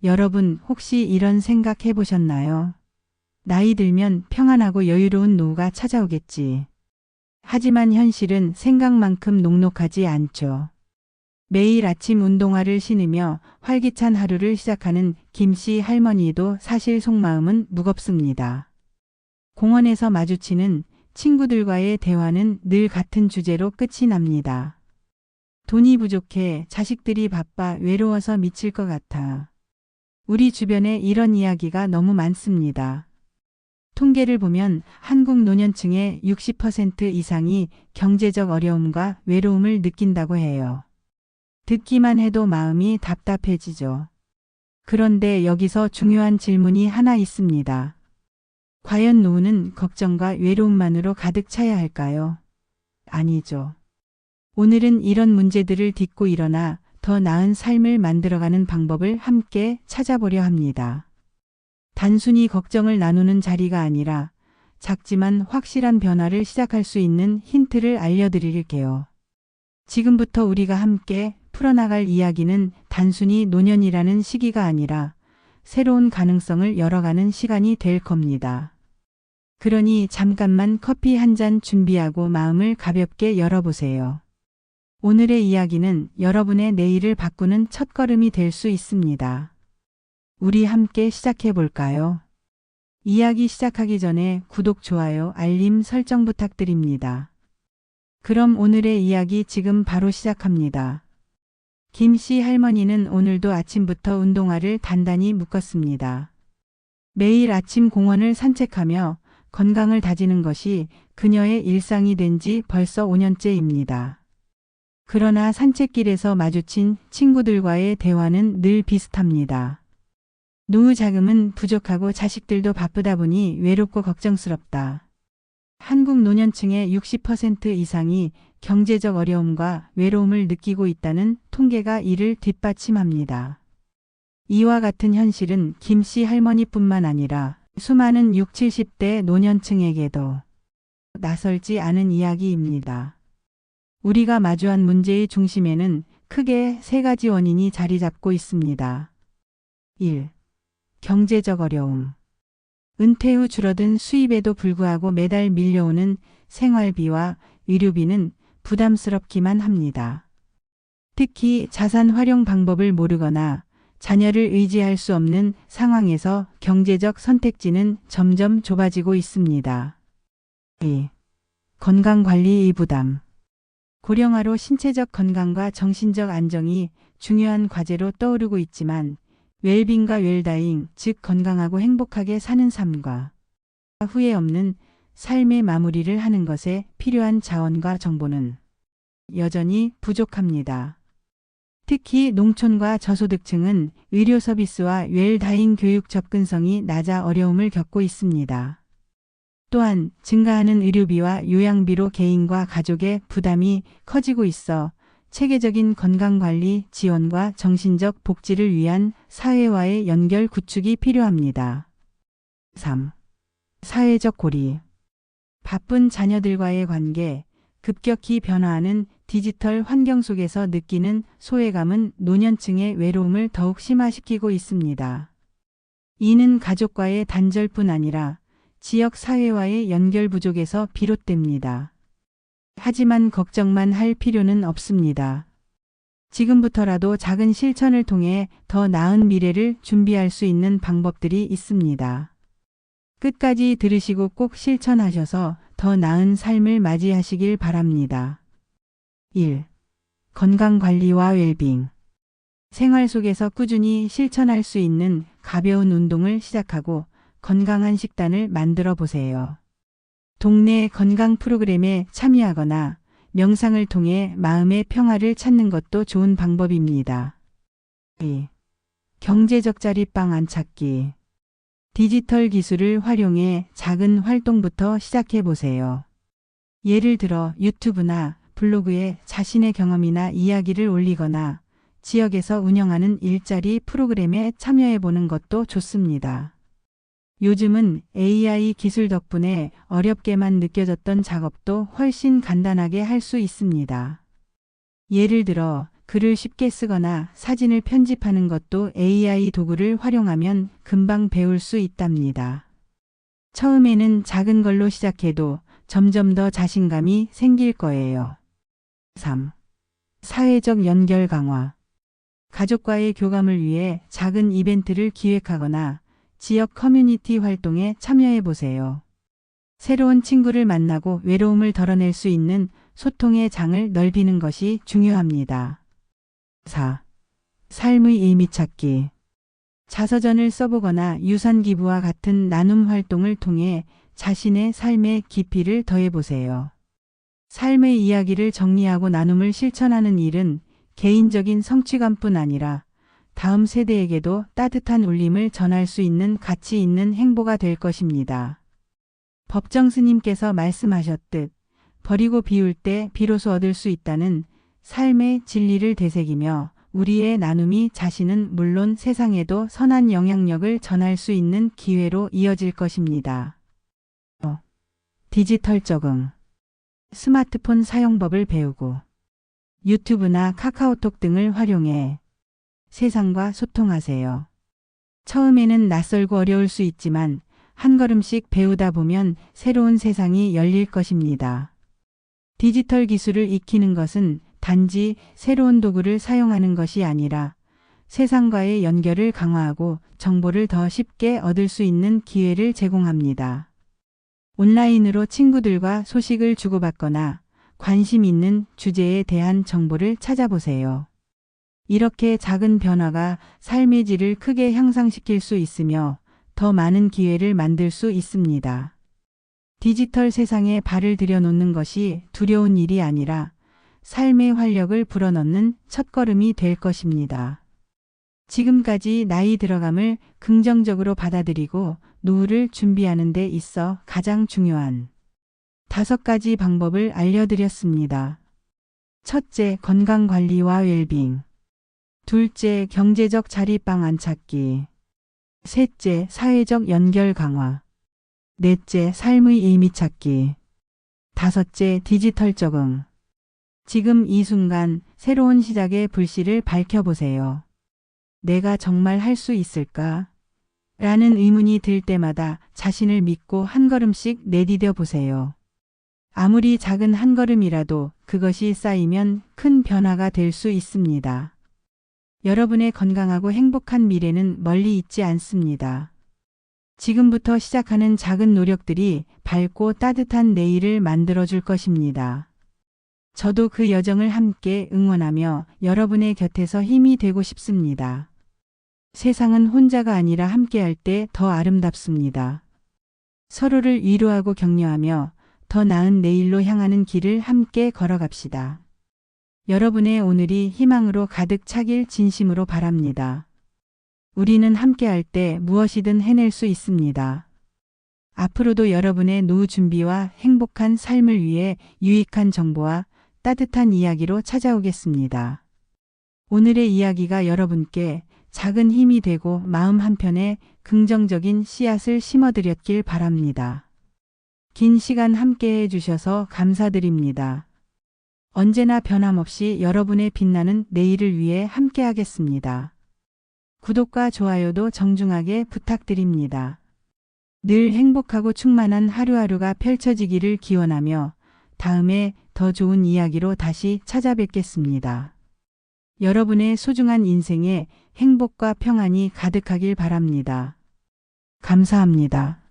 여러분 혹시 이런 생각 해보셨나요? 나이 들면 평안하고 여유로운 노후가 찾아오겠지. 하지만 현실은 생각만큼 녹록하지 않죠. 매일 아침 운동화를 신으며 활기찬 하루를 시작하는 김씨 할머니도 사실 속마음은 무겁습니다. 공원에서 마주치는 친구들과의 대화는 늘 같은 주제로 끝이 납니다. 돈이 부족해, 자식들이 바빠, 외로워서 미칠 것 같아. 우리 주변에 이런 이야기가 너무 많습니다. 통계를 보면 한국 노년층의 60% 이상이 경제적 어려움과 외로움을 느낀다고 해요. 듣기만 해도 마음이 답답해지죠. 그런데 여기서 중요한 질문이 하나 있습니다. 과연 노후는 걱정과 외로움만으로 가득 차야 할까요? 아니죠. 오늘은 이런 문제들을 딛고 일어나 더 나은 삶을 만들어가는 방법을 함께 찾아보려 합니다. 단순히 걱정을 나누는 자리가 아니라 작지만 확실한 변화를 시작할 수 있는 힌트를 알려드릴게요. 지금부터 우리가 함께 풀어나갈 이야기는 단순히 노년이라는 시기가 아니라 새로운 가능성을 열어가는 시간이 될 겁니다. 그러니 잠깐만 커피 한 잔 준비하고 마음을 가볍게 열어보세요. 오늘의 이야기는 여러분의 내일을 바꾸는 첫걸음이 될 수 있습니다. 우리 함께 시작해 볼까요? 이야기 시작하기 전에 구독, 좋아요, 알림 설정 부탁드립니다. 그럼 오늘의 이야기 지금 바로 시작합니다. 김씨 할머니는 오늘도 아침부터 운동화를 단단히 묶었습니다. 매일 아침 공원을 산책하며 건강을 다지는 것이 그녀의 일상이 된 지 벌써 5년째입니다. 그러나 산책길에서 마주친 친구들과의 대화는 늘 비슷합니다. 노후 자금은 부족하고 자식들도 바쁘다 보니 외롭고 걱정스럽다. 한국 노년층의 60% 이상이 경제적 어려움과 외로움을 느끼고 있다는 통계가 이를 뒷받침합니다. 이와 같은 현실은 김씨 할머니뿐만 아니라 수많은 60, 70대 노년층에게도 낯설지 않은 이야기입니다. 우리가 마주한 문제의 중심에는 크게 세 가지 원인이 자리 잡고 있습니다. 1. 경제적 어려움. 은퇴 후 줄어든 수입에도 불구하고 매달 밀려오는 생활비와 의료비는 부담스럽기만 합니다. 특히 자산 활용 방법을 모르거나 자녀를 의지할 수 없는 상황에서 경제적 선택지는 점점 좁아지고 있습니다. 2. 건강관리의 부담. 고령화로 신체적 건강과 정신적 안정이 중요한 과제로 떠오르고 있지만 웰빙과 웰다잉, 즉 건강하고 행복하게 사는 삶과 후회 없는 삶의 마무리를 하는 것에 필요한 자원과 정보는 여전히 부족합니다. 특히 농촌과 저소득층은 의료 서비스와 웰다잉 교육 접근성이 낮아 어려움을 겪고 있습니다. 또한 증가하는 의료비와 요양비로 개인과 가족의 부담이 커지고 있어 체계적인 건강관리 지원과 정신적 복지를 위한 사회와의 연결 구축이 필요합니다. 3. 사회적 고리. 바쁜 자녀들과의 관계, 급격히 변화하는 디지털 환경 속에서 느끼는 소외감은 노년층의 외로움을 더욱 심화시키고 있습니다. 이는 가족과의 단절뿐 아니라 지역 사회와의 연결 부족에서 비롯됩니다. 하지만 걱정만 할 필요는 없습니다. 지금부터라도 작은 실천을 통해 더 나은 미래를 준비할 수 있는 방법들이 있습니다. 끝까지 들으시고 꼭 실천하셔서 더 나은 삶을 맞이하시길 바랍니다. 1. 건강관리와 웰빙. 생활 속에서 꾸준히 실천할 수 있는 가벼운 운동을 시작하고 건강한 식단을 만들어 보세요. 동네 건강 프로그램에 참여하거나 명상을 통해 마음의 평화를 찾는 것도 좋은 방법입니다. 2. 경제적 자립방 안 찾기. 디지털 기술을 활용해 작은 활동부터 시작해 보세요. 예를 들어 유튜브나 블로그에 자신의 경험이나 이야기를 올리거나 지역에서 운영하는 일자리 프로그램에 참여해 보는 것도 좋습니다. 요즘은 AI 기술 덕분에 어렵게만 느껴졌던 작업도 훨씬 간단하게 할 수 있습니다. 예를 들어 글을 쉽게 쓰거나 사진을 편집하는 것도 AI 도구를 활용하면 금방 배울 수 있답니다. 처음에는 작은 걸로 시작해도 점점 더 자신감이 생길 거예요. 3. 사회적 연결 강화. 가족과의 교감을 위해 작은 이벤트를 기획하거나 지역 커뮤니티 활동에 참여해 보세요. 새로운 친구를 만나고 외로움을 덜어낼 수 있는 소통의 장을 넓히는 것이 중요합니다. 4. 삶의 의미 찾기. 자서전을 써보거나 유산 기부와 같은 나눔 활동을 통해 자신의 삶의 깊이를 더해보세요. 삶의 이야기를 정리하고 나눔을 실천하는 일은 개인적인 성취감뿐 아니라 다음 세대에게도 따뜻한 울림을 전할 수 있는 가치 있는 행보가 될 것입니다. 법정 스님께서 말씀하셨듯 버리고 비울 때 비로소 얻을 수 있다는 삶의 진리를 되새기며 우리의 나눔이 자신은 물론 세상에도 선한 영향력을 전할 수 있는 기회로 이어질 것입니다. 디지털 적응. 스마트폰 사용법을 배우고 유튜브나 카카오톡 등을 활용해 세상과 소통하세요. 처음에는 낯설고 어려울 수 있지만 한 걸음씩 배우다 보면 새로운 세상이 열릴 것입니다. 디지털 기술을 익히는 것은 단지 새로운 도구를 사용하는 것이 아니라 세상과의 연결을 강화하고 정보를 더 쉽게 얻을 수 있는 기회를 제공합니다. 온라인으로 친구들과 소식을 주고받거나 관심 있는 주제에 대한 정보를 찾아보세요. 이렇게 작은 변화가 삶의 질을 크게 향상시킬 수 있으며 더 많은 기회를 만들 수 있습니다. 디지털 세상에 발을 들여놓는 것이 두려운 일이 아니라 삶의 활력을 불어넣는 첫걸음이 될 것입니다. 지금까지 나이 들어감을 긍정적으로 받아들이고 노후를 준비하는 데 있어 가장 중요한 5가지 방법을 알려드렸습니다. 첫째, 건강관리와 웰빙. 둘째, 경제적 자립방 찾기. 셋째, 사회적 연결 강화. 넷째, 삶의 의미 찾기. 다섯째, 디지털 적응. 지금 이 순간 새로운 시작의 불씨를 밝혀보세요. 내가 정말 할 수 있을까? 라는 의문이 들 때마다 자신을 믿고 한 걸음씩 내디뎌 보세요. 아무리 작은 한 걸음이라도 그것이 쌓이면 큰 변화가 될 수 있습니다. 여러분의 건강하고 행복한 미래는 멀리 있지 않습니다. 지금부터 시작하는 작은 노력들이 밝고 따뜻한 내일을 만들어줄 것입니다. 저도 그 여정을 함께 응원하며 여러분의 곁에서 힘이 되고 싶습니다. 세상은 혼자가 아니라 함께할 때 더 아름답습니다. 서로를 위로하고 격려하며 더 나은 내일로 향하는 길을 함께 걸어갑시다. 여러분의 오늘이 희망으로 가득 차길 진심으로 바랍니다. 우리는 함께할 때 무엇이든 해낼 수 있습니다. 앞으로도 여러분의 노후 준비와 행복한 삶을 위해 유익한 정보와 따뜻한 이야기로 찾아오겠습니다. 오늘의 이야기가 여러분께 작은 힘이 되고 마음 한편에 긍정적인 씨앗을 심어드렸길 바랍니다. 긴 시간 함께 해주셔서 감사드립니다. 언제나 변함없이 여러분의 빛나는 내일을 위해 함께하겠습니다. 구독과 좋아요도 정중하게 부탁드립니다. 늘 행복하고 충만한 하루하루가 펼쳐지기를 기원하며 다음에 더 좋은 이야기로 다시 찾아뵙겠습니다. 여러분의 소중한 인생에 행복과 평안이 가득하길 바랍니다. 감사합니다.